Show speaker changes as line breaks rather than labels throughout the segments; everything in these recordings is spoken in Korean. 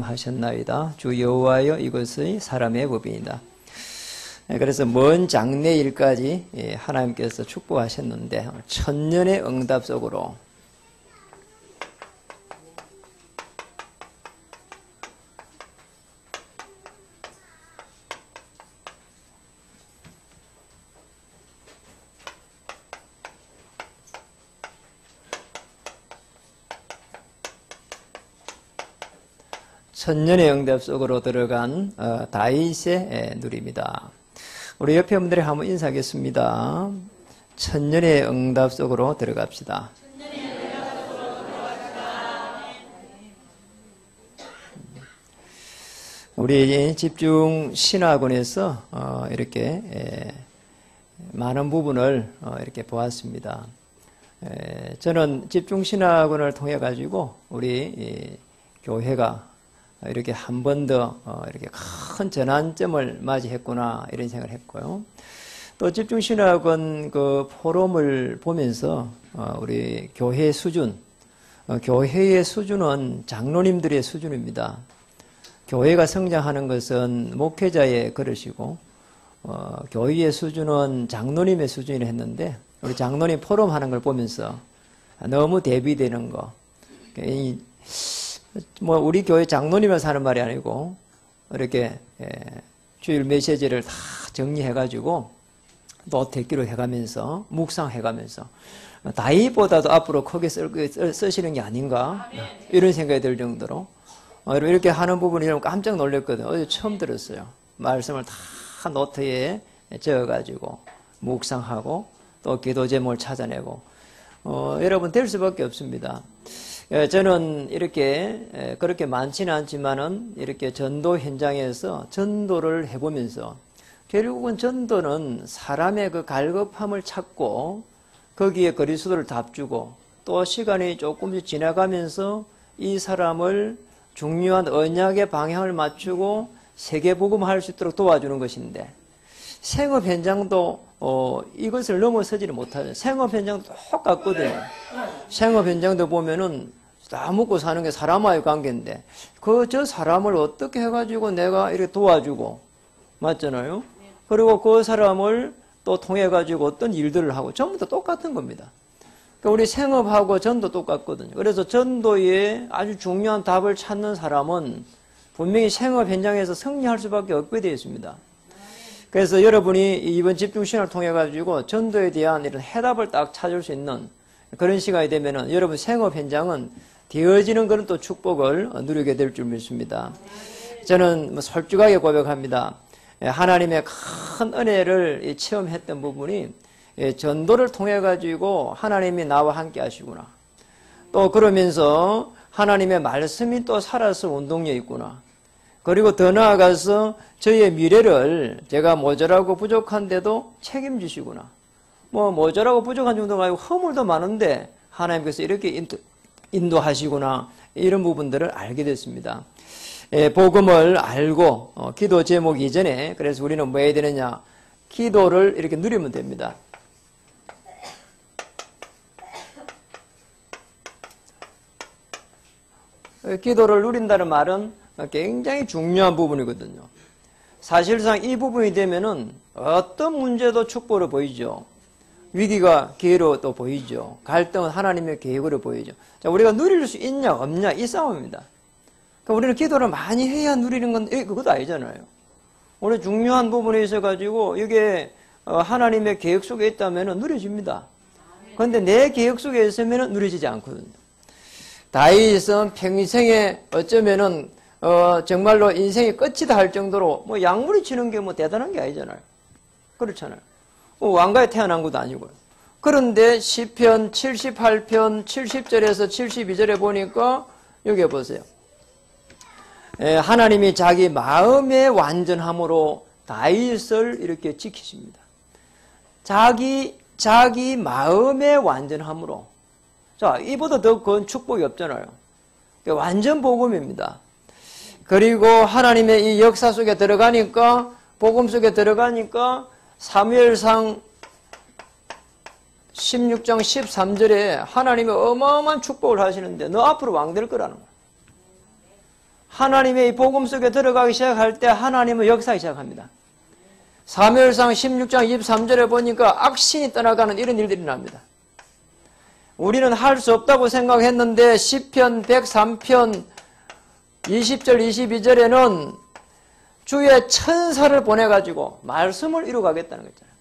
하셨나이다. 주 여호와여 이것의 사람의 법이니이다. 그래서 먼 장래일까지 하나님께서 축복하셨는데 천년의 응답 속으로 천년의 응답 속으로 들어간 다윗의 누리입니다. 우리 옆에 분들이 한번 인사하겠습니다. 천년의 응답 속으로 들어갑시다. 우리 집중 신학원에서 이렇게 많은 부분을 이렇게 보았습니다. 저는 집중 신학원을 통해 가지고 우리 교회가 이렇게 한 번 더 이렇게 큰 전환점을 맞이했구나 이런 생각을 했고요. 또 집중신학원 그 포럼을 보면서 우리 교회 수준, 교회의 수준은 장로님들의 수준입니다. 교회가 성장하는 것은 목회자의 그릇이고 교회의 수준은 장로님의 수준이라 했는데 우리 장로님 포럼 하는 걸 보면서 너무 대비되는 거. 뭐 우리 교회 장로님을 하는 말이 아니고 이렇게 주일 메시지를 다 정리해가지고 노트기로 해가면서 묵상해가면서 다윗보다도 앞으로 크게 쓰시는 게 아닌가 이런 생각이 들 정도로 이렇게 하는 부분이 깜짝 놀랐거든요. 어제 처음 들었어요. 말씀을 다 노트에 적어가지고 묵상하고 또 기도 제목을 찾아내고 여러분 될 수밖에 없습니다. 저는 이렇게 그렇게 많지는 않지만은 이렇게 전도 현장에서 전도를 해보면서 결국은 전도는 사람의 그 갈급함을 찾고 거기에 그리스도를 답주고 또 시간이 조금씩 지나가면서 이 사람을 중요한 언약의 방향을 맞추고 세계복음화할 수 있도록 도와주는 것인데 생업 현장도 이것을 넘어서지를 못하죠. 생업 현장도 똑같거든요. 생업 현장도 보면은 다 먹고 사는 게 사람과의 관계인데 저 사람을 어떻게 해가지고 내가 이렇게 도와주고 맞잖아요. 그리고 그 사람을 또 통해 가지고 어떤 일들을 하고 전부 다 똑같은 겁니다. 그러니까 우리 생업하고 전도 똑같거든요. 그래서 전도에 아주 중요한 답을 찾는 사람은 분명히 생업 현장에서 승리할 수밖에 없게 되어 있습니다. 그래서 여러분이 이번 집중신학을 통해 가지고 전도에 대한 이런 해답을 딱 찾을 수 있는 그런 시간이 되면은 여러분 생업 현장은 되어지는 그런 또 축복을 누리게 될 줄 믿습니다. 저는 솔직하게 고백합니다. 하나님의 큰 은혜를 체험했던 부분이 전도를 통해 가지고 하나님이 나와 함께 하시구나. 또 그러면서 하나님의 말씀이 또 살아서 운동력이 있구나. 그리고 더 나아가서 저의 미래를 제가 모자라고 부족한데도 책임지시구나. 뭐 모자라고 부족한 정도가 아니고 허물도 많은데 하나님께서 이렇게 인도하시구나. 이런 부분들을 알게 됐습니다. 복음을 알고 기도 제목 이전에 그래서 우리는 뭐 해야 되느냐. 기도를 이렇게 누리면 됩니다. 기도를 누린다는 말은 굉장히 중요한 부분이거든요. 사실상 이 부분이 되면은 어떤 문제도 축복으로 보이죠. 위기가 기회로 또 보이죠. 갈등은 하나님의 계획으로 보이죠. 자, 우리가 누릴 수 있냐 없냐 이 싸움입니다. 그러니까 우리는 기도를 많이 해야 누리는 건 그것도 아니잖아요. 오늘 중요한 부분에 있어가지고 이게 하나님의 계획 속에 있다면 누려집니다. 그런데 내 계획 속에 있으면 누려지지 않거든요. 다윗은 평생에 어쩌면은 정말로 인생의 끝이다 할 정도로 뭐 약물이 치는 게 뭐 대단한 게 아니잖아요. 그렇잖아요. 왕가에 태어난 것도 아니고요. 그런데 시편 78편 70절에서 72절에 보니까 여기 보세요. 하나님이 자기 마음의 완전함으로 다윗을 이렇게 지키십니다. 자기 마음의 완전함으로. 자, 이보다 더 큰 축복이 없잖아요. 완전 복음입니다. 그리고 하나님의 이 역사 속에 들어가니까 복음 속에 들어가니까 사무엘상 16장 13절에 하나님이 어마어마한 축복을 하시는데 너 앞으로 왕 될 거라는 거예요. 하나님의 이 복음 속에 들어가기 시작할 때 하나님은 역사하기 시작합니다. 사무엘상 16장 23절에 보니까 악신이 떠나가는 이런 일들이 납니다. 우리는 할 수 없다고 생각했는데 시편 103편 20절 22절에는 주의 천사를 보내가지고 말씀을 이루가겠다는 거 있잖아요.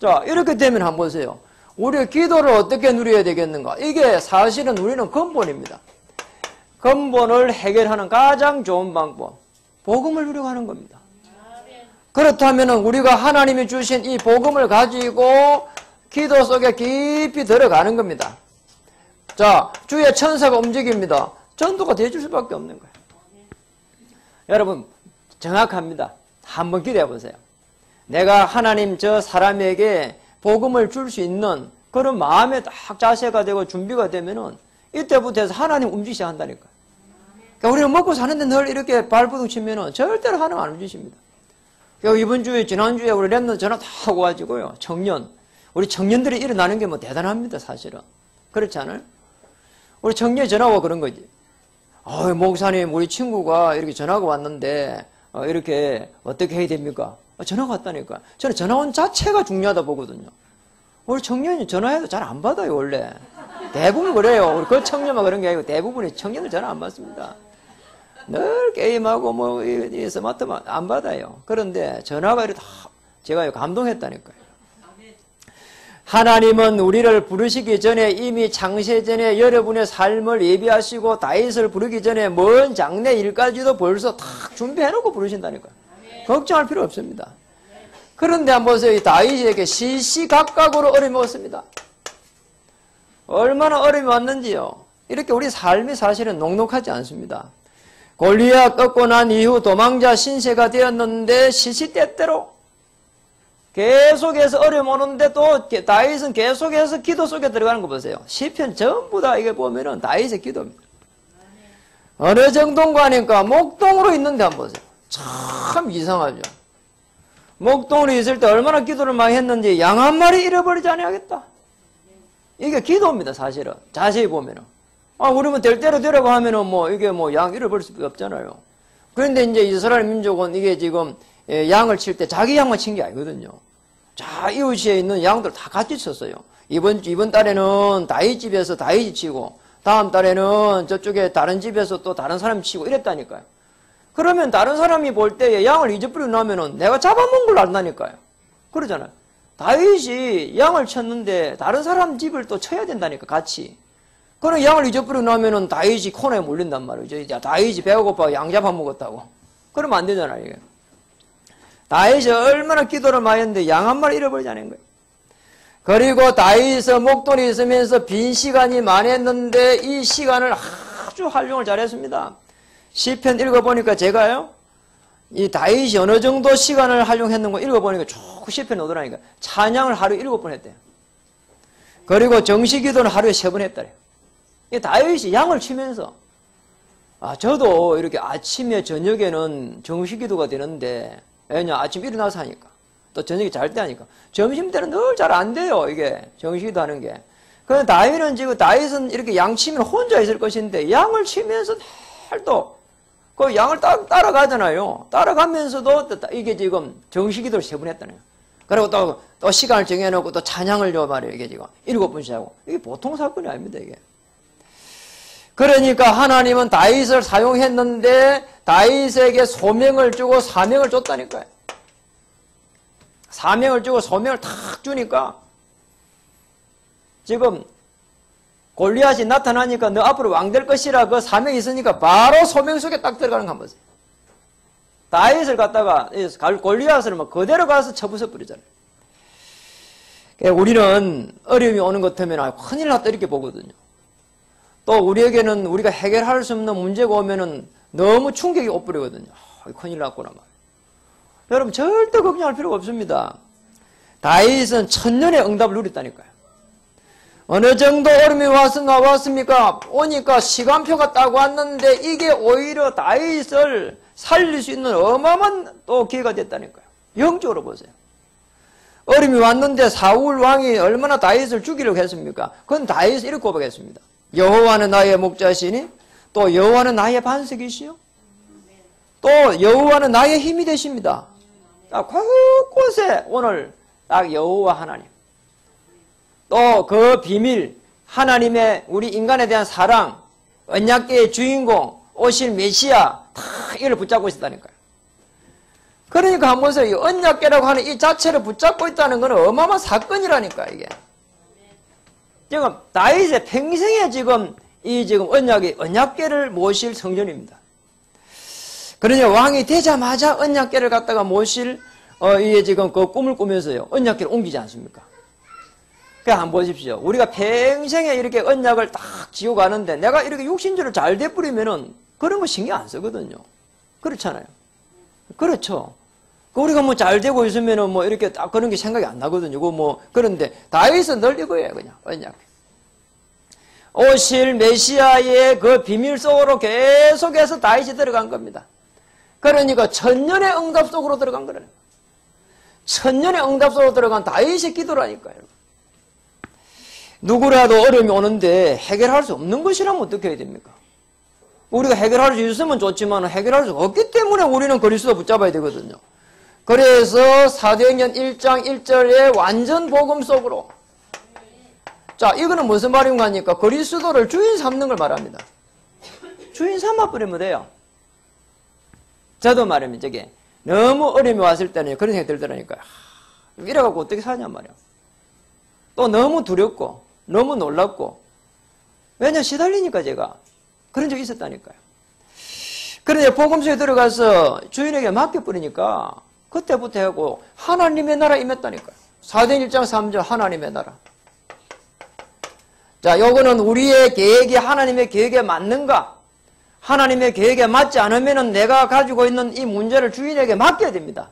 자, 이렇게 되면 한번 보세요. 우리의 기도를 어떻게 누려야 되겠는가? 이게 사실은 우리는 근본입니다. 근본을 해결하는 가장 좋은 방법, 복음을 누리고 하는 겁니다. 그렇다면 우리가 하나님이 주신 이 복음을 가지고 기도 속에 깊이 들어가는 겁니다. 자, 주의 천사가 움직입니다. 전도가 되어줄 수밖에 없는 거예요. 여러분, 정확합니다. 한번 기도해 보세요. 내가 하나님 저 사람에게 복음을 줄 수 있는 그런 마음에 딱 자세가 되고 준비가 되면은 이때부터 해서 하나님 움직이기 시작한다니까요. 그러니까 우리는 먹고 사는데 늘 이렇게 발버둥 치면은 절대로 하나님 안 움직입니다. 그러니까 이번 주에, 지난주에 우리 랩런트 전화 다 하고 가지고요. 우리 청년들이 일어나는 게 뭐 대단합니다, 사실은. 그렇지 않아요? 우리 청년이 전화가 그런 거지. 목사님, 우리 친구가 이렇게 전화가 왔는데, 이렇게 어떻게 해야 됩니까? 전화가 왔다니까. 저는 전화 온 자체가 중요하다 보거든요. 우리 청년이 전화해도 잘 안 받아요, 원래. 대부분 그래요. 우리 그 청년만 그런 게 아니고 대부분이 청년들 전화 안 받습니다. 늘 게임하고 이 스마트만 안 받아요. 그런데 전화가 이렇게 다 제가 감동했다니까요. 하나님은 우리를 부르시기 전에 이미 창세전에 여러분의 삶을 예비하시고 다윗을 부르기 전에 먼 장래 일까지도 벌써 탁 준비해놓고 부르신다니까요. 걱정할 필요 없습니다. 그런데 한번 보세요. 이 다윗에게 시시각각으로 어려움이 왔습니다. 얼마나 어려움이 왔는지요. 이렇게 우리 삶이 사실은 녹록하지 않습니다. 골리앗 꺾고 난 이후 도망자 신세가 되었는데 시시때때로 계속해서 어려움 오는데 또 다윗은 계속해서 기도 속에 들어가는 거 보세요. 시편 전부 다 이게 보면은 다윗의 기도입니다. 어느 정도인가 하니까 목동으로 있는데 한번 보세요. 참 이상하죠. 목동으로 있을 때 얼마나 기도를 많이 했는지 양 한 마리 잃어버리지 아니하겠다. 이게 기도입니다, 사실은. 자세히 보면은. 우리면 될 대로 되라고 하면은 이게 양 잃어버릴 수밖에 없잖아요. 그런데 이제 이스라엘 민족은 이게 지금 양을 칠 때 자기 양만 친 게 아니거든요. 자, 이웃에 있는 양들 다 같이 쳤어요. 이번 달에는 다윗 집에서 다윗이 치고, 다음 달에는 저쪽에 다른 집에서 또 다른 사람이 치고 이랬다니까요. 그러면 다른 사람이 볼 때 양을 잊어버리고 나면은 내가 잡아먹은 걸 안다니까요. 그러잖아요. 다윗이 양을 쳤는데 다른 사람 집을 또 쳐야 된다니까, 같이. 그럼 양을 잊어버리고 나면은 다윗이 코너에 몰린단 말이죠. 다윗이 배가 고파 양 잡아먹었다고. 그러면 안 되잖아요, 이게. 다윗이 얼마나 기도를 많이 했는데 양 한 마리 잃어버리지 않은 거예요. 그리고 다윗은 목돈이 있으면서 빈 시간이 많이 했는데 이 시간을 아주 활용을 잘했습니다. 시편 읽어보니까 제가요, 이 다윗이 어느 정도 시간을 활용했는가 읽어보니까 쭉 시편 오더라니까 찬양을 하루에 7번 했대요. 그리고 정시기도는 하루에 3번 했다래요. 이 다윗이 양을 치면서 저도 이렇게 아침에 저녁에는 정시기도가 되는데 왜냐, 아침 일어나서 하니까. 또 저녁에 잘 때 하니까. 점심 때는 늘 잘 안 돼요, 이게. 정시기도 하는 게. 그런데 다윗은 이렇게 양 치면 혼자 있을 것인데, 양을 치면서 늘 또, 그 양을 따라가잖아요. 따라가면서도 이게 지금 정시기도를 3번 했다네요. 그리고 또 시간을 정해놓고 또 찬양을 줘 말이에요, 이게 지금. 7번씩 하고. 이게 보통 사건이 아닙니다, 이게. 그러니까 하나님은 다윗을 사용했는데 다윗에게 소명을 주고 사명을 줬다니까요. 사명을 주고 소명을 탁 주니까 지금 골리앗이 나타나니까 너 앞으로 왕 될 것이라 그 사명이 있으니까 바로 소명 속에 딱 들어가는 거 한번 보세요. 다윗을 갖다가 골리앗을 그대로 가서 쳐부숴 버리잖아요. 우리는 어려움이 오는 것 같으면 큰일 났다 이렇게 보거든요. 또 우리에게는 우리가 해결할 수 없는 문제가 오면은 너무 충격이 오버리거든요. 큰일 났구나 말. 여러분 절대 걱정할 필요가 없습니다. 다윗은 천년의 응답을 누렸다니까요. 어느 정도 어려움이 왔습니까? 오니까 시간표가 딱 왔는데 이게 오히려 다윗을 살릴 수 있는 어마어마한 또 기회가 됐다니까요. 영적으로 보세요. 어려움이 왔는데 사울 왕이 얼마나 다윗을 죽이려고 했습니까? 그건 다윗을 이렇게 고백했습니다. 여호와는 나의 목자시니 또 여호와는 나의 반석이시요 또 여호와는 나의 힘이 되십니다. 곳곳에 오늘 딱 여호와 하나님 또 그 비밀 하나님의 우리 인간에 대한 사랑 언약궤의 주인공 오실 메시아 다 이를 붙잡고 있었다니까요. 그러니까 한번 보세요. 이 언약궤라고 하는 이 자체를 붙잡고 있다는 것은 어마어마한 사건이라니까 이게. 지금 다윗의 평생에 지금 이 지금 언약궤를 모실 성전입니다. 그러니 왕이 되자마자 언약궤를 갖다가 모실 이게 지금 그 꿈을 꾸면서요 언약궤를 옮기지 않습니까? 그러니까 한번 보십시오. 우리가 평생에 이렇게 언약을 딱 지고 가는데 내가 이렇게 육신적으로 잘 돼버리면은 그런 거 신경 안 쓰거든요. 그렇잖아요. 그렇죠. 우리가 뭐 잘 되고 있으면은 뭐 이렇게 딱 그런 게 생각이 안 나거든요. 그런데 다윗은 늘 이거예요, 그냥 언약. 오실 메시아의 그 비밀 속으로 계속해서 다윗이 들어간 겁니다. 그러니까 천년의 응답 속으로 들어간 거라요. 천년의 응답 속으로 들어간 다윗의 기도라니까요. 누구라도 어려움이 오는데 해결할 수 없는 것이라면 어떻게 해야 됩니까? 우리가 해결할 수 있으면 좋지만 해결할 수 없기 때문에 우리는 그리스도 붙잡아야 되거든요. 그래서 사도행전 1장 1절에 완전 복음 속으로. 자, 이거는 무슨 말인가 하니까 그리스도를 주인 삼는 걸 말합니다. 주인 삼아버리면 돼요. 저도 말입니다. 저게 너무 어려움이 왔을 때는 그런 생각이 들더라니까요. 이래갖고 어떻게 사냔 말이야. 또 너무 두렵고 너무 놀랍고 왜냐 시달리니까 제가 그런 적이 있었다니까요. 그런데 복음서에 들어가서 주인에게 맡겨버리니까 그때부터 하고 하나님의 나라 임했다니까요. 사도행전 1장 3절 하나님의 나라. 자, 요거는 우리의 계획이 하나님의 계획에 맞는가? 하나님의 계획에 맞지 않으면 내가 가지고 있는 이 문제를 주인에게 맡겨야 됩니다.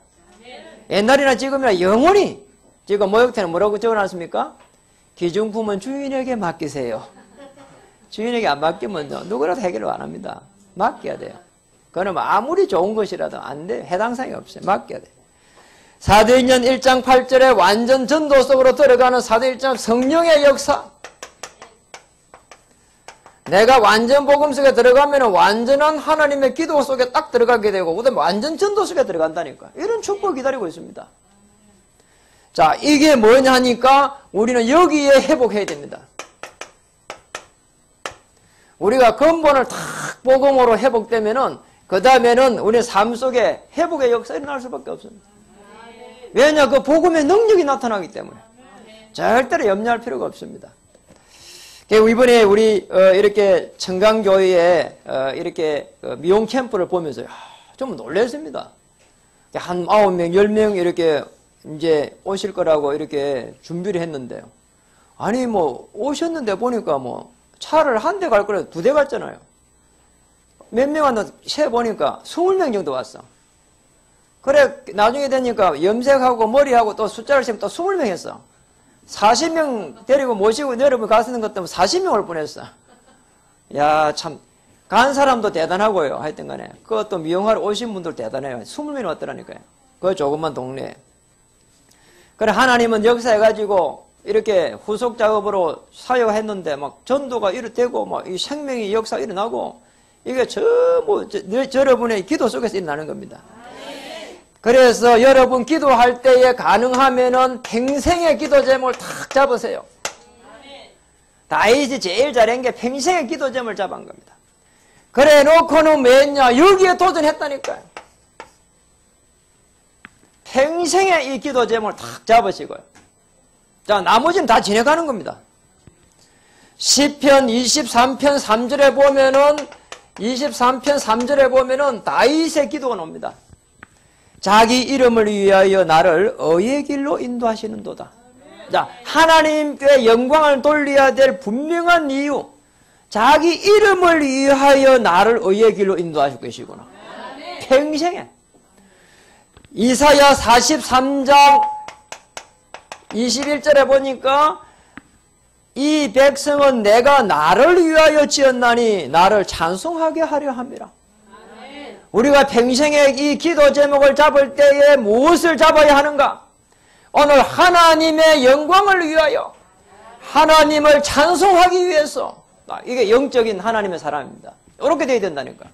옛날이나 지금이나 영원히 지금 모욕태는 뭐라고 적어놨습니까? 기중품은 주인에게 맡기세요. 주인에게 안 맡기면 누구라도 해결을 안 합니다. 맡겨야 돼요. 그러면 아무리 좋은 것이라도 안 돼. 해당사항이 없어요. 맡겨야 돼요. 사도행전 1장 8절에 완전 전도 속으로 들어가는 사도행전 성령의 역사. 내가 완전 복음 속에 들어가면 완전한 하나님의 기도 속에 딱 들어가게 되고 그다음에 완전 전도 속에 들어간다니까. 이런 축복을 기다리고 있습니다. 자, 이게 뭐냐니까 우리는 여기에 회복해야 됩니다. 우리가 근본을 탁 복음으로 회복되면은 그 다음에는 우리 삶 속에 회복의 역사가 일어날 수밖에 없습니다. 왜냐? 그 복음의 능력이 나타나기 때문에. 절대로 염려할 필요가 없습니다. 이번에 우리 이렇게 청강교회에 이렇게 미용 캠프를 보면서 좀 놀랐습니다. 한 9명, 10명 이렇게 이제 오실 거라고 이렇게 준비를 했는데요. 아니 뭐 오셨는데 보니까 뭐 차를 한 대 갈 거라도 2대 갔잖아요. 몇 명 왔나 세 보니까 20명 정도 왔어. 그래 나중에 되니까 염색하고 머리하고 또 숫자를 세면 또 20명 했어. 40명 데리고 모시고 여러분 가시는 것 때문에 40명 올 뻔했어. 야, 참 간 사람도 대단하고요. 하여튼 간에 그것도 미용하러 오신 분들 대단해요. 20명이 왔더라니까요. 그 조그만 동네에. 그래 하나님은 역사해가지고 이렇게 후속 작업으로 사역했는데 막 전도가 이렇되고 막 이 생명의 역사 일어나고 이게 전부 여러분의 기도 속에서 일어나는 겁니다. 그래서 여러분 기도할 때에 가능하면은 평생의 기도 제목을 탁 잡으세요. 다윗이 제일 잘한 게 평생의 기도 제목을 잡은 겁니다. 그래 놓고는 뭐했냐? 여기에 도전했다니까요. 평생의 이 기도 제목을 탁 잡으시고요. 자, 나머지는 다 지내가는 겁니다. 시편 23편 3절에 보면은 23편 3절에 보면은 다윗의 기도가 나옵니다. 자기 이름을 위하여 나를 의의 길로 인도하시는도다. 자, 하나님께 영광을 돌려야 될 분명한 이유. 자기 이름을 위하여 나를 의의 길로 인도하실 것이구나. 평생에. 이사야 43장 21절에 보니까 이 백성은 내가 나를 위하여 지었나니 나를 찬송하게 하려 함이라. 우리가 평생에 이 기도 제목을 잡을 때에 무엇을 잡아야 하는가? 오늘 하나님의 영광을 위하여 하나님을 찬송하기 위해서 이게 영적인 하나님의 사람입니다. 이렇게 돼야 된다니까.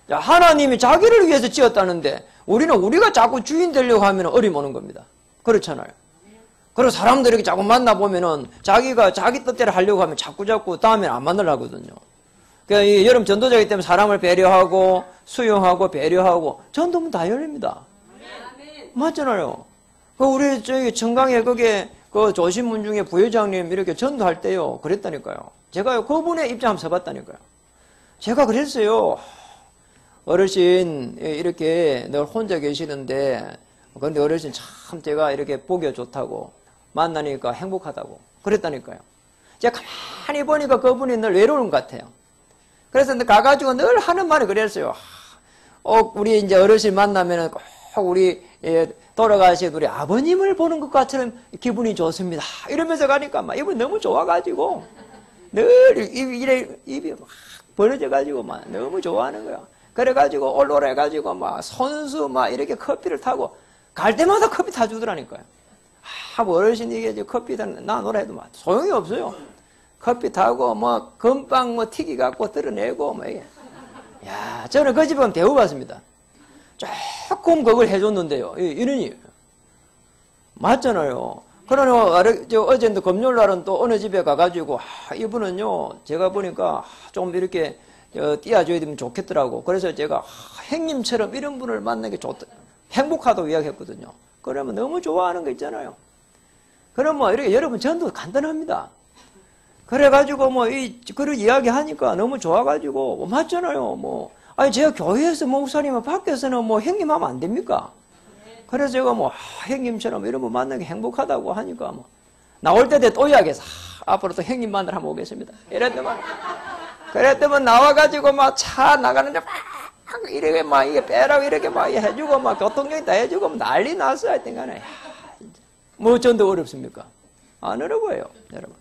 자, 하나님이 자기를 위해서 지었다는데 우리는 우리가 자꾸 주인 되려고 하면 어림 오는 겁니다. 그렇잖아요. 그리고 사람들이 이렇게 자꾸 만나보면은 자기가 자기 뜻대로 하려고 하면 자꾸 다음에는 안 만나려고 하거든요. 그러니까 여러분 전도자이기 때문에 사람을 배려하고 수용하고 배려하고 전도면 다 열립니다. 맞잖아요. 그 우리 저기 청강에 거기에 그 조신문 중에 부회장님 이렇게 전도할 때요. 그랬다니까요. 제가요 그분의 입장 한번 써봤다니까요. 제가 그랬어요. 어르신 이렇게 늘 혼자 계시는데 근데 어르신 참 제가 이렇게 보기가 좋다고 만나니까 행복하다고 그랬다니까요. 제가 가만히 보니까 그분이 늘 외로운 것 같아요. 그래서 가가지고 늘 하는 말이 그랬어요. 우리 이제 어르신 만나면은 꼭 우리 돌아가신 우리 아버님을 보는 것 같은 기분이 좋습니다. 이러면서 가니까 막 이분이 너무 좋아가지고 늘 입이 막 벌어져가지고 막 너무 좋아하는 거야. 그래가지고 올로라 해가지고 막 손수 막 이렇게 커피를 타고 갈 때마다 커피 타주더라니까요. 뭐 어르신 이게 이제 커피 나 노래 해도 막 소용이 없어요. 커피 타고 뭐 금빵 뭐 튀기 갖고 드러내고 뭐 이게. 야, 저는 그 집은 배워봤습니다. 조금 그걸 해줬는데요. 이러니 맞잖아요. 그러나 어제도 금요일 날은 또 어느 집에 가가지고 이분은요 제가 보니까 좀 이렇게 띄워줘야 되면 좋겠더라고. 그래서 제가 형님처럼 이런 분을 만나는 게 좋다. 행복하다고 이야기했거든요. 그러면 너무 좋아하는 거 있잖아요. 그럼 뭐 이렇게 여러분 전도 간단합니다. 그래가지고 뭐 그런 이야기 하니까 너무 좋아가지고 맞잖아요. 뭐 아니 제가 교회에서 목사님은 밖에서는 뭐 형님 하면 안 됩니까? 그래서 제가 뭐 형님처럼 이런 분 만나기 행복하다고 하니까 뭐 나올 때 또 이야기해서 앞으로 또 형님 만나러 한번 오겠습니다. 그랬더만 나와가지고 막 차 나가는데 막 이렇게 막 이게 빼라고 이렇게 막 해주고 막 교통용이 다 해주고 난리 났어 하여튼 간에 뭐 전도 어렵습니까? 안 어려워요 여러분.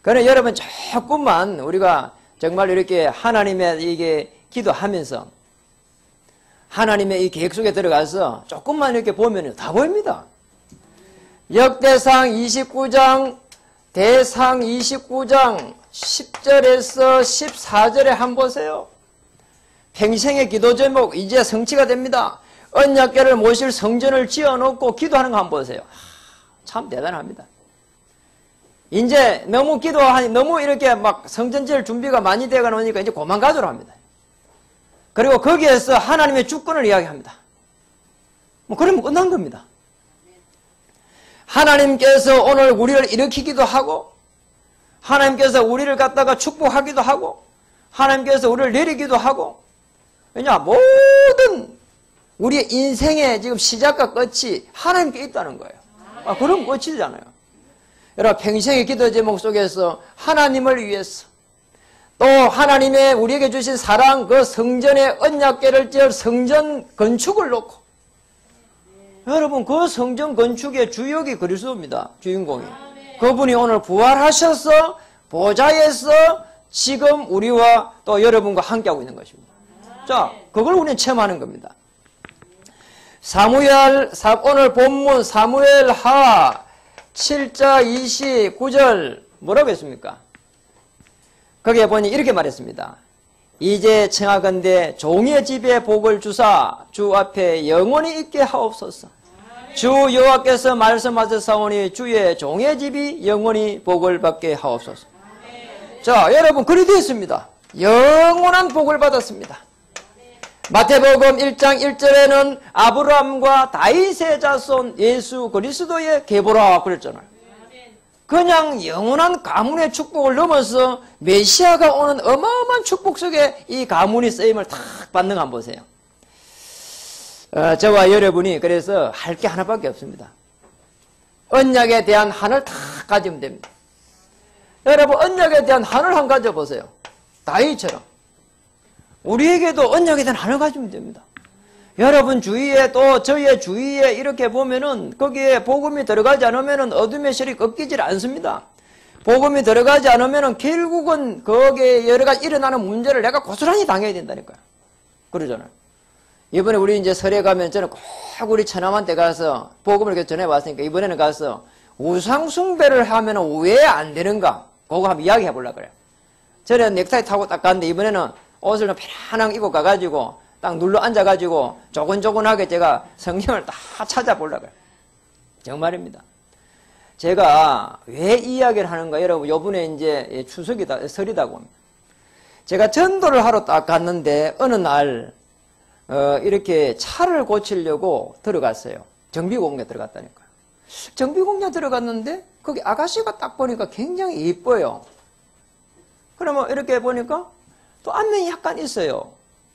그래 여러분 조금만 우리가 정말 이렇게 하나님의 이게 기도하면서 하나님의 이 계획 속에 들어가서 조금만 이렇게 보면 다 보입니다. 역대상 29장 대상 29장 10절에서 14절에 한번 보세요. 평생의 기도 제목 이제 성취가 됩니다. 언약궤를 모실 성전을 지어놓고 기도하는 거 한번 보세요. 참 대단합니다. 이제 너무 너무 이렇게 막 성전 지을 준비가 많이 되어 놓으니까 이제 그만 가져라 합니다. 그리고 거기에서 하나님의 주권을 이야기합니다. 뭐 그러면 끝난 겁니다. 하나님께서 오늘 우리를 일으키기도 하고 하나님께서 우리를 갖다가 축복하기도 하고 하나님께서 우리를 내리기도 하고 왜냐 모든 우리의 인생의 지금 시작과 끝이 하나님께 있다는 거예요. 그럼 끝이잖아요. 여러분 평생의 기도 제목 속에서 하나님을 위해서 또 하나님의 우리에게 주신 사랑 그 성전의 언약궤를 지을 성전 건축을 놓고 여러분 그 성전 건축의 주역이 그리스도입니다. 주인공이. 그분이 오늘 부활하셔서 보좌에서 지금 우리와 또 여러분과 함께하고 있는 것입니다. 자, 그걸 우리는 체험하는 겁니다. 오늘 본문 사무엘하 7장 29절 뭐라고 했습니까? 거기에 보니 이렇게 말했습니다. 이제 청하건대 종의 집에 복을 주사 주 앞에 영원히 있게 하옵소서. 주 여호와께서 말씀하셨사오니 주의 종의 집이 영원히 복을 받게 하옵소서. 자, 여러분 그리 되었습니다. 영원한 복을 받았습니다. 마태복음 1장 1절에는 아브라함과 다윗의 자손 예수 그리스도의 계보라 그랬잖아요. 그냥 영원한 가문의 축복을 넘어서 메시아가 오는 어마어마한 축복 속에 이 가문이 쓰임을 탁 받는 거 한번 보세요. 저와 여러분이 그래서 할 게 하나밖에 없습니다. 언약에 대한 한을 탁 가지면 됩니다. 여러분 언약에 대한 한을 한 가져보세요. 다윗처럼 우리에게도 언약에 대한 한을 가지면 됩니다. 여러분 주위에 또 저의 주위에 이렇게 보면은 거기에 복음이 들어가지 않으면은 어둠의 실이 꺾이질 않습니다. 복음이 들어가지 않으면은 결국은 거기에 여러 가지 일어나는 문제를 내가 고스란히 당해야 된다니까요. 그러잖아요. 이번에 우리 이제 설에 가면 저는 꼭 우리 처남한테 가서 복음을 이렇게 전해 왔으니까 이번에는 가서 우상숭배를 하면은 왜 안 되는가? 그거 한번 이야기해 보려고 그래요. 전에 넥타이 타고 딱 갔는데 이번에는 옷을 편안하게 입고 가가지고 딱 눌러 앉아가지고 조곤조곤하게 제가 성경을 다 찾아보려고요. 정말입니다. 제가 왜 이 이야기를 하는가? 여러분, 요번에 이제 추석이다, 설이다고 합니다. 제가 전도를 하러 딱 갔는데, 어느 날, 이렇게 차를 고치려고 들어갔어요. 정비공장 들어갔다니까요. 정비공장 들어갔는데, 거기 아가씨가 딱 보니까 굉장히 예뻐요. 그러면 이렇게 보니까 또 안면이 약간 있어요.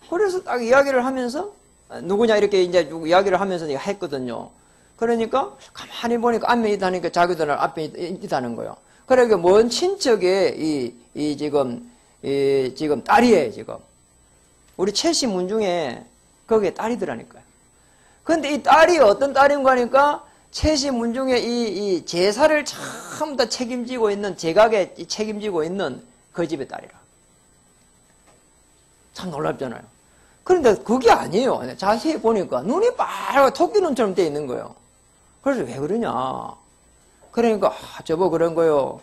그래서 딱 이야기를 하면서, 누구냐 이렇게 이제 이야기를 하면서 내가 했거든요. 그러니까 가만히 보니까 안면이 있다니까 자기들 앞에 있다는 거예요. 그러니까 먼 친척의 지금 딸이에요, 지금. 우리 최씨 문중에 거기에 딸이더라니까요. 근데 이 딸이 어떤 딸인가 하니까 최씨 문중에 이 제사를 전부 다 책임지고 있는, 제각에 책임지고 있는 그 집의 딸이라. 참 놀랍잖아요. 그런데 그게 아니에요. 자세히 보니까 눈이 빨갛게 토끼 눈처럼 돼 있는 거예요. 그래서 왜 그러냐. 그러니까, 저보 그런 거요.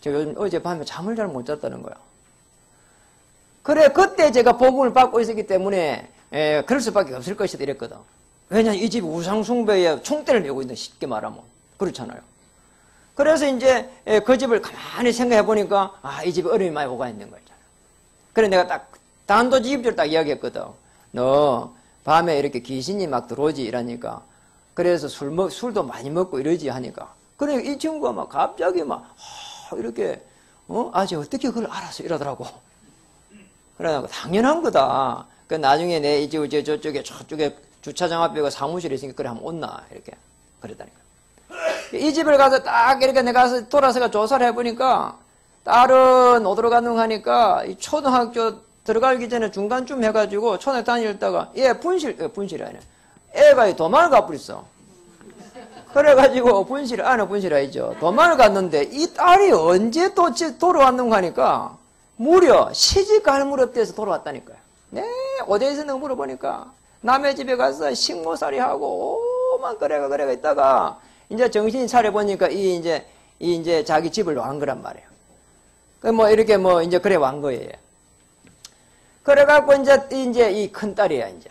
저 요즘 어젯밤에 잠을 잘 못 잤다는 거예요. 그래, 그때 제가 복음을 받고 있었기 때문에, 그럴 수밖에 없을 것이다 이랬거든. 왜냐면 이 집이 우상숭배에 총대를 메고 있는, 쉽게 말하면. 그렇잖아요. 그래서 이제 그 집을 가만히 생각해 보니까, 이 집에 어려움이 많이 오가 있는 거잖아요. 그래, 내가 딱 단도직입적으로 딱 이야기했거든. 너 밤에 이렇게 귀신이 막 들어오지 이러니까. 그래서 술도 많이 먹고 이러지 하니까. 그래, 이 친구가 막 갑자기 막, 이렇게, 아직 어떻게 그걸 알았어? 이러더라고. 그래, 당연한 거다. 그 나중에 내 이제 저쪽에 주차장 앞에 사무실에 있으니까 그래, 한번 온나. 이렇게. 그랬다니까. 이 집을 가서 딱 이렇게 내가 가서 돌아서가 조사를 해보니까, 딸은 어디로 갔는가 하니까, 이 초등학교 들어가기 전에 중간쯤 해가지고 초등학교 다니다가, 분실이 아니야. 애가 도망을 가버렸어. 그래가지고 분실 아니죠. 도망을 갔는데 이 딸이 언제 또 돌아왔는가 하니까 무려 시집갈 무렵 돼서 돌아왔다니까요. 네, 어디에 있었는가 물어보니까 남의 집에 가서 식모살이 하고 오만 그래가 있다가 이제 정신이 차려보니까 이제 자기 집을 왕 거란 말이에요. 이렇게 이제 그래 왕 거예요. 그래갖고 이제 이 큰 딸이야, 이제.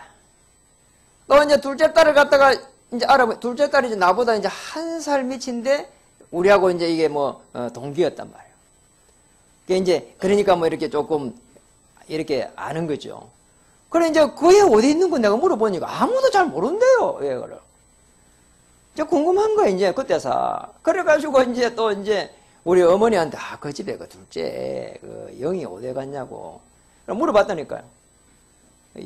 또 이제 둘째 딸을 갖다가 이제 둘째 딸이 이제 나보다 이제 1살 밑인데 우리하고 이제 이게 동기였단 말이에요. 그러니까 이렇게 조금 이렇게 아는 거죠. 그래 이제 그 애 어디 있는 건 내가 물어보니까 아무도 잘 모른대요, 얘를. 이제 궁금한 거야, 이제 그때서. 그래가지고 이제 또 이제 우리 어머니한테 그 집에 그 둘째 그 영이 어디 갔냐고 물어봤다니까요.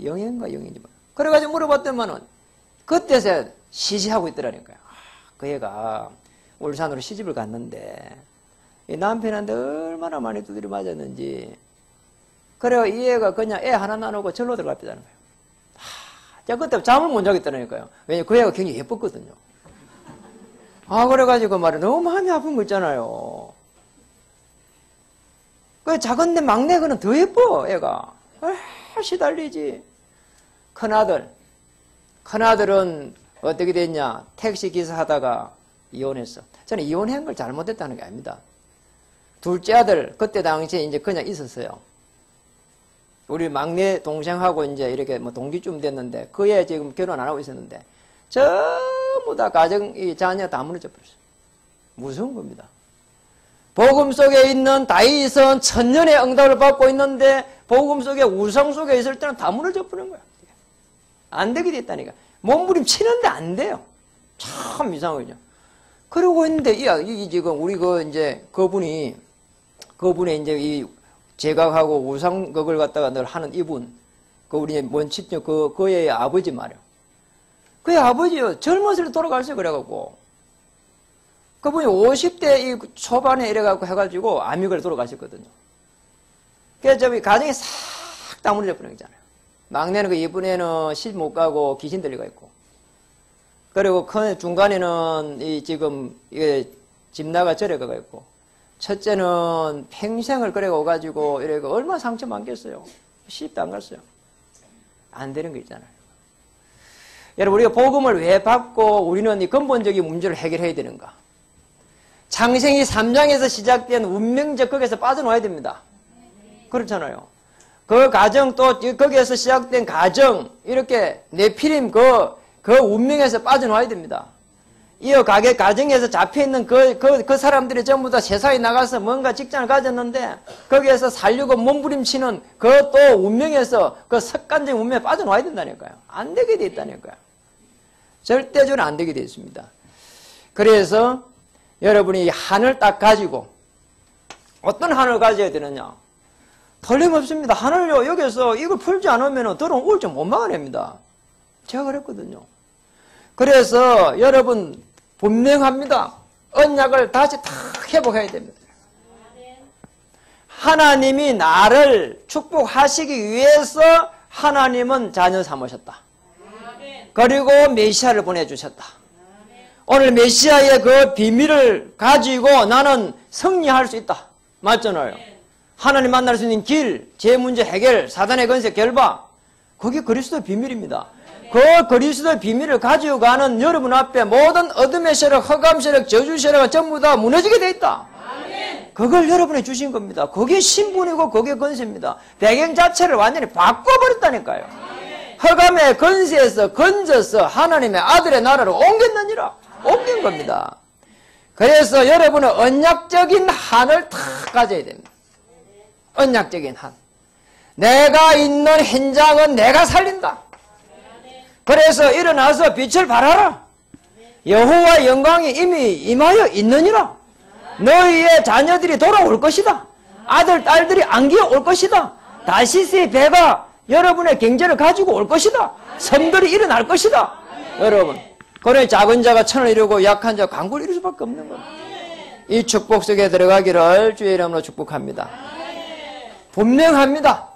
영인가 영인지 뭐. 그래가지고 물어봤더만은 그때서 시시하고 있더라니까요. 그 애가 울산으로 시집을 갔는데 이 남편한테 얼마나 많이 두드려 맞았는지. 그래요, 이 애가 그냥 애 하나 나누고 절로 들어갔다는 거예요. 자, 그때 잠을 못 자겠다니까요. 왜냐면 그 애가 굉장히 예뻤거든요. 그래가지고 말이야, 너무 마음이 아픈 거 있잖아요. 그 작은데 막내거는 더 예뻐, 애가. 시달리지. 큰아들은 어떻게 됐냐? 택시 기사 하다가 이혼했어. 저는 이혼한 걸 잘못했다는 게 아닙니다. 둘째 아들, 그때 당시에 이제 그냥 있었어요. 우리 막내 동생하고 이제 이렇게 동기쯤 됐는데, 그 애 지금 결혼 안 하고 있었는데, 전부 다 이 자녀 다 무너져 버렸어요. 무서운 겁니다. 복음 속에 있는 다윗은 천년의 응답을 받고 있는데, 복음 속에 우상 속에 있을 때는 다 무너져 버린 거야. 안 되게 됐다니까. 몸부림치는데 안 돼요. 참 이상하죠. 그러고 있는데, 이 지금 우리 그분의 이제 이 제각하고 우상극을 갖다가 늘 하는 이분, 우리 먼 친척, 그의 아버지 말이요. 그의 아버지요, 젊었을 때 돌아갔어요, 그래갖고. 그분이 50대 이 초반에 이래갖고 해가지고 암이걸 돌아가셨거든요. 그래서 가정이 싹 다 무너져 버린 거잖아요. 막내는 이번에는 시집 못 가고 귀신 들리가 있고. 그리고 중간에는 지금 이게 집 나가 절에 가가 있고. 첫째는 평생을 그래 오가지고 이래가 얼마나 상처 많겠어요. 시집도 안 갔어요. 안 되는 거 있잖아요. 여러분, 우리가 복음을 왜 받고 우리는 이 근본적인 문제를 해결해야 되는가? 창세기 3장에서 시작된 운명적 극에서 빠져나와야 됩니다. 그렇잖아요. 그 가정 또 거기에서 시작된 가정 이렇게 네피림 그 운명에서 빠져나와야 됩니다. 이어 가정에서 잡혀있는 그 사람들이 전부 다 세상에 나가서 뭔가 직장을 가졌는데 거기에서 살려고 몸부림치는 그 또 운명에서 그 습관적인 운명에 빠져나와야 된다니까요. 안 되게 돼 있다니까요. 절대적으로 안 되게 돼 있습니다. 그래서 여러분이 한을 딱 가지고 어떤 한을 가져야 되느냐? 틀림없습니다. 한을요, 여기서 이걸 풀지 않으면 들어온 우울증 못 막아냅니다. 제가 그랬거든요. 그래서 여러분 분명합니다. 언약을 다시 탁 회복해야 됩니다. 하나님이 나를 축복하시기 위해서 하나님은 자녀 삼으셨다. 그리고 메시아를 보내주셨다. 오늘 메시아의 그 비밀을 가지고 나는 승리할 수 있다. 맞잖아요. 하나님 만날 수 있는 길, 제 문제 해결, 사단의 건세 결박, 그게 그리스도의 비밀입니다. 그 그리스도의 비밀을 가지고 가는 여러분 앞에 모든 어둠의 세력, 흑암 세력, 저주 세력은 전부 다 무너지게 돼 있다. 그걸 여러분이 주신 겁니다. 그게 신분이고 그게 건세입니다. 배경 자체를 완전히 바꿔버렸다니까요. 흑암의 건세에서 건져서 하나님의 아들의 나라로 옮겼느니라. 옮긴 겁니다. 그래서 여러분은 언약적인 한을 다 가져야 됩니다. 언약적인 한. 내가 있는 현장은 내가 살린다. 그래서 일어나서 빛을 발하라. 여호와의 영광이 이미 임하여 있느니라. 너희의 자녀들이 돌아올 것이다. 아들, 딸들이 안기어 올 것이다. 다시스의 배가 여러분의 경제를 가지고 올 것이다. 섬들이 일어날 것이다. 여러분, 그래 작은 자가 천을 이루고 약한 자가 강구를 이룰 수밖에 없는 겁니다. 이 축복 속에 들어가기를 주의 이름으로 축복합니다. 분명합니다.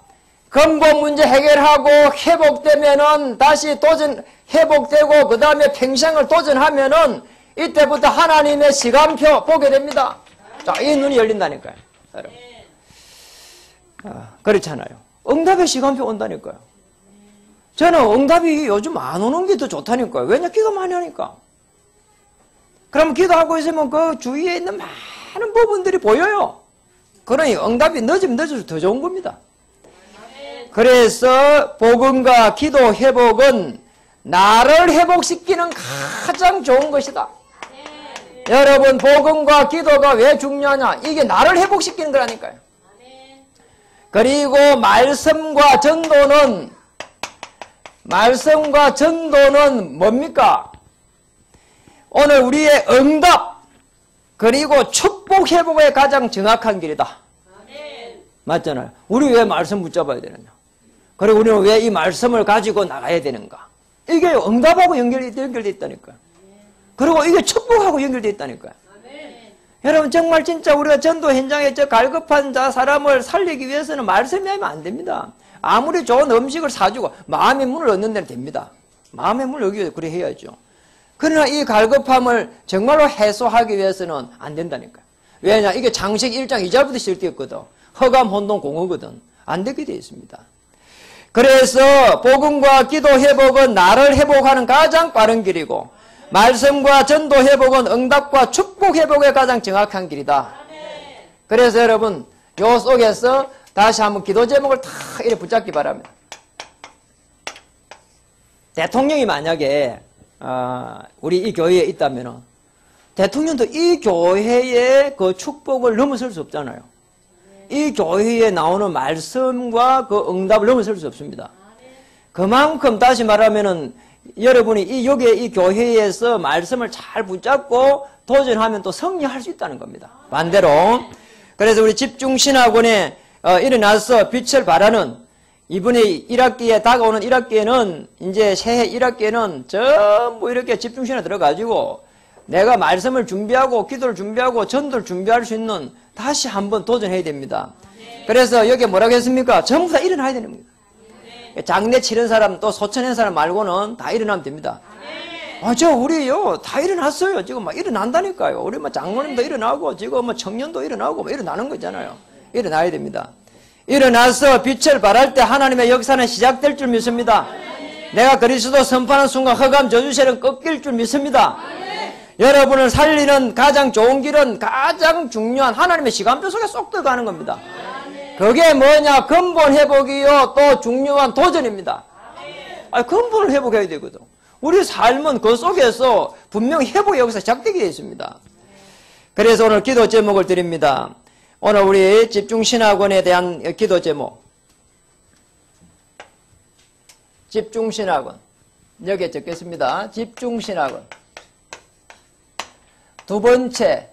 근본 문제 해결하고 회복되면은 다시 회복되고 그 다음에 평생을 도전하면은 이때부터 하나님의 시간표 보게 됩니다. 자, 이 눈이 열린다니까요. 여러분. 그렇잖아요. 응답의 시간표 온다니까요. 저는 응답이 요즘 안 오는 게 더 좋다니까요. 왜냐? 기도 많이 하니까. 그럼 기도하고 있으면 그 주위에 있는 많은 부분들이 보여요. 그러니 응답이 늦으면 늦을수록 더 좋은 겁니다. 그래서 복음과 기도 회복은 나를 회복시키는 가장 좋은 것이다. 여러분, 복음과 기도가 왜 중요하냐? 이게 나를 회복시키는 거라니까요. 그리고 말씀과 전도는 뭡니까? 오늘 우리의 응답 그리고 축복 회복의 가장 정확한 길이다. 맞잖아요. 우리 왜 말씀 붙잡아야 되느냐? 그리고 우리는 왜 이 말씀을 가지고 나가야 되는가? 이게 응답하고 연결되어 있다니까요. 그리고 이게 축복하고 연결되어 있다니까요. 여러분, 정말 진짜 우리가 전도 현장에 저 갈급한 사람을 살리기 위해서는 말씀이 하면 안 됩니다. 아무리 좋은 음식을 사주고 마음의 문을 얻는 데는 됩니다. 마음의 문을 여기 위해서 그래 해야죠. 그러나 이 갈급함을 정말로 해소하기 위해서는 안 된다니까요. 왜냐? 이게 장식 1장 2절부터 시작되었거든. 허감, 혼동, 공허거든. 안 되게 되어 있습니다. 그래서 복음과 기도 회복은 나를 회복하는 가장 빠른 길이고 말씀과 전도 회복은 응답과 축복 회복의 가장 정확한 길이다. 그래서 여러분, 요 속에서 다시 한번 기도 제목을 다 이렇게 붙잡기 바랍니다. 대통령이 만약에 우리 이 교회에 있다면 대통령도 이 교회의 그 축복을 넘어설 수 없잖아요. 이 교회에 나오는 말씀과 그 응답을 넘어설 수 없습니다. 그만큼 다시 말하면은 여러분이 여기에 이 교회에서 말씀을 잘 붙잡고 도전하면 또 승리할 수 있다는 겁니다. 반대로. 그래서 우리 집중신학원에 일어나서 빛을 발하는 이번에 1학기에 다가오는 1학기에는 이제 새해 1학기에는 전부 이렇게 집중신학에 들어가지고 내가 말씀을 준비하고 기도를 준비하고 전도를 준비할 수 있는 다시 한번 도전해야 됩니다. 그래서 여기 뭐라고 했습니까? 전부 다 일어나야 되는 겁니다. 장례 치른 사람 또 소천한 사람 말고는 다 일어나면 됩니다. 우리요 다 일어났어요. 지금 막 일어난다니까요. 우리 뭐 장모님도 일어나고 지금 뭐 청년도 일어나고 뭐 일어나는 거잖아요. 일어나야 됩니다. 일어나서 빛을 발할 때 하나님의 역사는 시작될 줄 믿습니다. 내가 그리스도 선포하는 순간 흑암 저주세는 꺾일 줄 믿습니다. 여러분을 살리는 가장 좋은 길은 가장 중요한 하나님의 시간표 속에 쏙 들어가는 겁니다. 그게 뭐냐? 근본 회복이요. 또 중요한 도전입니다. 근본을 회복해야 되거든. 우리 삶은 그 속에서 분명히 회복의 역사 시작되게 되어 있습니다. 그래서 오늘 기도 제목을 드립니다. 오늘 우리 집중신학원에 대한 기도 제목. 집중신학원. 여기에 적겠습니다. 집중신학원. 두 번째,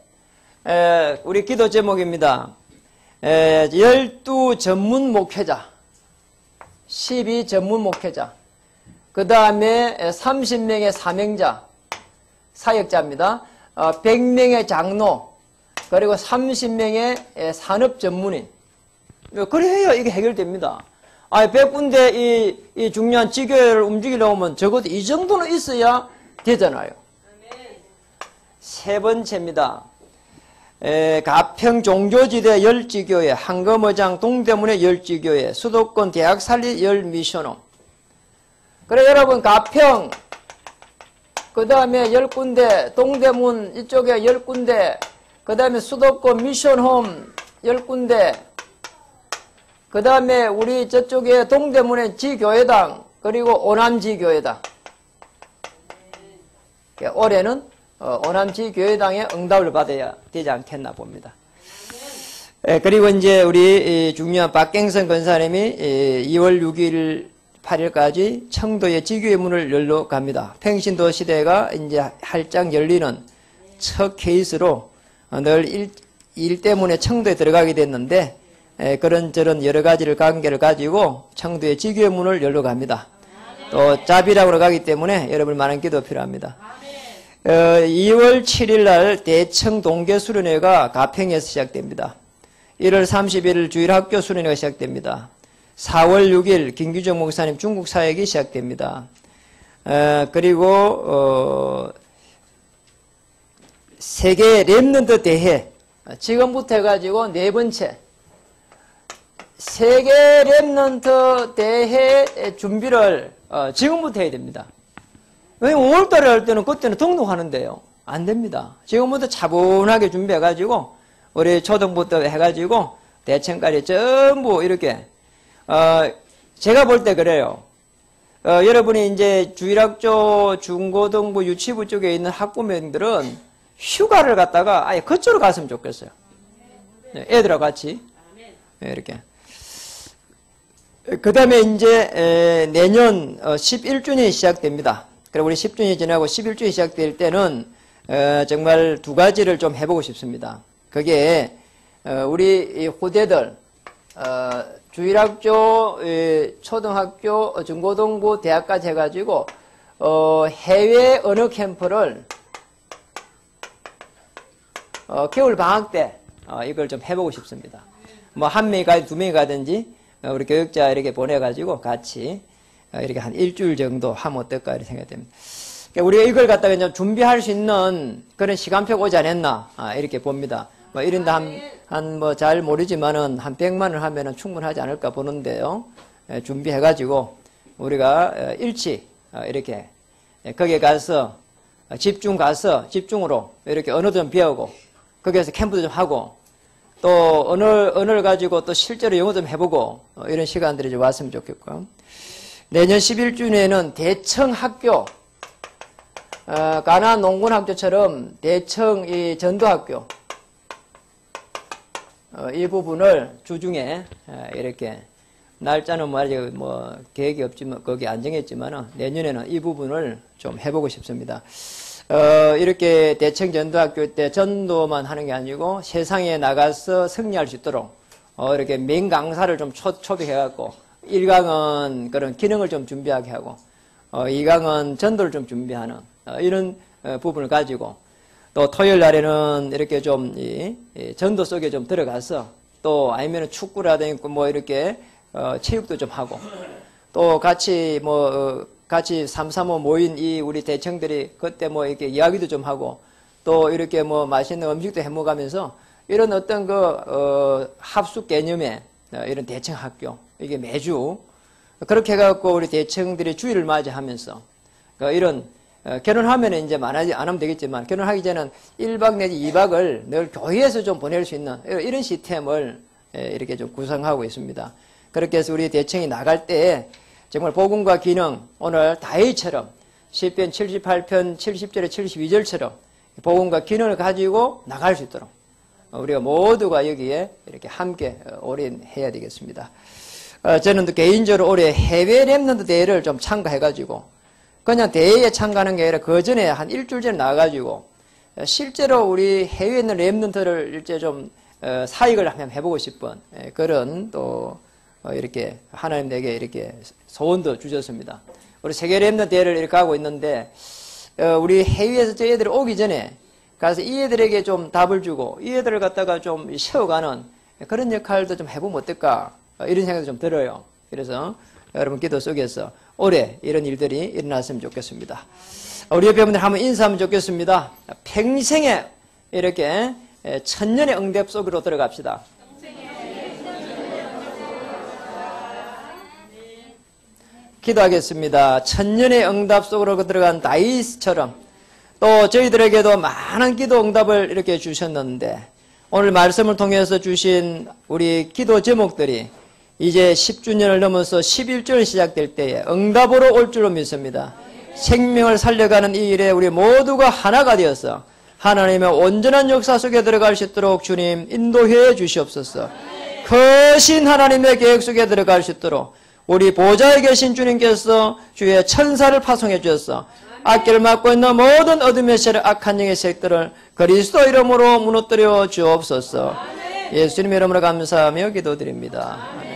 우리 기도 제목입니다. 12 전문 목회자, 12 전문 목회자, 그 다음에 30명의 사명자, 사역자입니다. 100명의 장로, 그리고 30명의 산업 전문인. 그래야 이게 해결됩니다. 100군데 이 중요한 지교회를 움직이려고 하면 적어도 이 정도는 있어야 되잖아요. 세 번째입니다. 가평 종교지대 열지교회, 한검어장 동대문의 열지교회, 수도권 대학살리 열미션홈. 그래 여러분 가평, 그 다음에 10군데, 동대문 이쪽에 10군데, 그 다음에 수도권 미션홈 10군데, 그 다음에 우리 저쪽에 동대문의 지교회당, 그리고 오남지교회당. 올해는 오남지교회당의 응답을 받아야 되지 않겠나 봅니다. 그리고 이제 우리 중요한 박갱선 권사님이 2월 6일 8일까지 청도의 지교회 문을 열러 갑니다. 평신도 시대가 이제 활짝 열리는 첫 케이스로 늘 일 때문에 청도에 들어가게 됐는데 그런저런 여러 가지를 관계를 가지고 청도의 지교회 문을 열러 갑니다. 또 자비락으로 가기 때문에 여러분 많은 기도 필요합니다. 2월 7일 날 대청 동계 수련회가 가평에서 시작됩니다. 1월 30일 주일학교 수련회가 시작됩니다. 4월 6일 김규정 목사님 중국 사역이 시작됩니다. 그리고 세계 랩런트 대회 지금부터 해가지고 네 번째 세계 랩런트 대회 준비를 지금부터 해야 됩니다. 왜냐면 5월달에 할 때는 그때는 등록하는데요. 안 됩니다. 지금부터 차분하게 준비해가지고 우리 초등부터 해가지고 대청까지 전부 이렇게 제가 볼 때 그래요. 여러분이 이제 주일학교, 중고등부, 유치부 쪽에 있는 학부모님들은 휴가를 갔다가 아예 그쪽으로 갔으면 좋겠어요. 네, 애들하고 같이. 네, 이렇게. 그 다음에 이제 내년 11주년이 시작됩니다. 그리고 우리 10주년이 지나고 11주년이 시작될 때는 정말 두 가지를 좀 해보고 싶습니다. 그게 우리 후대들 주일학교, 초등학교, 중고등부, 대학까지 해가지고 해외 언어 캠프를 겨울 방학 때 이걸 좀 해보고 싶습니다. 뭐 한 명이 가든지 두 명이 가든지 우리 교육자 이렇게 보내가지고 같이 이렇게 한 일주일 정도 하면 어떨까 이렇게 생각됩니다. 그러니까 우리가 이걸 갖다가 좀 준비할 수 있는 그런 시간표가 오지 않았나 이렇게 봅니다. 뭐 이런다 한 뭐 잘 모르지만은 한 100만 원 하면은 충분하지 않을까 보는데요. 준비해가지고 우리가 일치 이렇게 거기에 가서 집중으로 이렇게 언어도 좀 배우고 거기에서 캠프도 좀 하고 또 언어를 가지고 또 실제로 영어 좀 해보고 이런 시간들이 좀 왔으면 좋겠고요. 내년 11주년에는 대청 학교, 가나 농군학교처럼 대청 이 전도학교 이 부분을 주중에 이렇게 날짜는 뭐 아직 뭐 계획이 없지만 거기 안 정했지만은 내년에는 이 부분을 좀 해보고 싶습니다. 이렇게 대청 전도학교 때 전도만 하는 게 아니고 세상에 나가서 승리할 수 있도록 이렇게 맹 강사를 좀 초빙해갖고 1강은 그런 기능을 좀 준비하게 하고 2강은 전도를 좀 준비하는 이런 부분을 가지고 또 토요일 날에는 이렇게 좀 이 전도 속에 좀 들어가서 또 아니면 축구라든지 뭐 이렇게 체육도 좀 하고 또 같이 같이 335 모인 이 우리 대청들이 그때 뭐 이렇게 이야기도 좀 하고 또 이렇게 뭐 맛있는 음식도 해 먹으면서 이런 어떤 합숙 개념의 이런 대청 학교 이게 매주 그렇게 해갖고 우리 대청들이 주일을 맞이하면서 이런 결혼하면 이제 안 하면 되겠지만 결혼하기 전에는 1박 내지 2박을 늘 교회에서 좀 보낼 수 있는 이런 시스템을 이렇게 좀 구성하고 있습니다. 그렇게 해서 우리 대청이 나갈 때 정말 복음과 기능, 오늘 다윗처럼 시편 78편 70절에 72절처럼 복음과 기능을 가지고 나갈 수 있도록 우리가 모두가 여기에 이렇게 함께 올인해야 되겠습니다. 저는 또 개인적으로 올해 해외 랩런트 대회를 좀 참가해가지고 그냥 대회에 참가하는 게 아니라 그 전에 한 일주일 전에 나와가지고 실제로 우리 해외에 있는 랩런트를 일제 좀 사익을 한번 해보고 싶은 그런 또 이렇게 하나님 내게 이렇게 소원도 주셨습니다. 우리 세계 랩런트 대회를 이렇게 하고 있는데 우리 해외에서 저 애들이 오기 전에 가서 이 애들에게 좀 답을 주고 이 애들을 갖다가 좀 세워가는 그런 역할도 좀 해보면 어떨까 이런 생각도 좀 들어요. 그래서 여러분 기도 속에서 올해 이런 일들이 일어났으면 좋겠습니다. 우리 옆에 분들 한번 인사하면 좋겠습니다. 평생에 이렇게 천년의 응답 속으로 들어갑시다. 기도하겠습니다. 천년의 응답 속으로 들어간 다윗처럼 또 저희들에게도 많은 기도 응답을 이렇게 주셨는데 오늘 말씀을 통해서 주신 우리 기도 제목들이 이제 10주년을 넘어서 11주년 시작될 때에 응답으로 올 줄로 믿습니다. 생명을 살려가는 이 일에 우리 모두가 하나가 되어서 하나님의 온전한 역사 속에 들어갈 수 있도록 주님 인도해 주시옵소서. 크신 하나님의 계획 속에 들어갈 수 있도록 우리 보좌에 계신 주님께서 주의 천사를 파송해 주셔서 악기를 맡고 있는 모든 어둠의 세력 악한 영의 세력들을 그리스도 이름으로 무너뜨려 주옵소서. 예수님 이름으로 감사하며 기도드립니다. 아멘.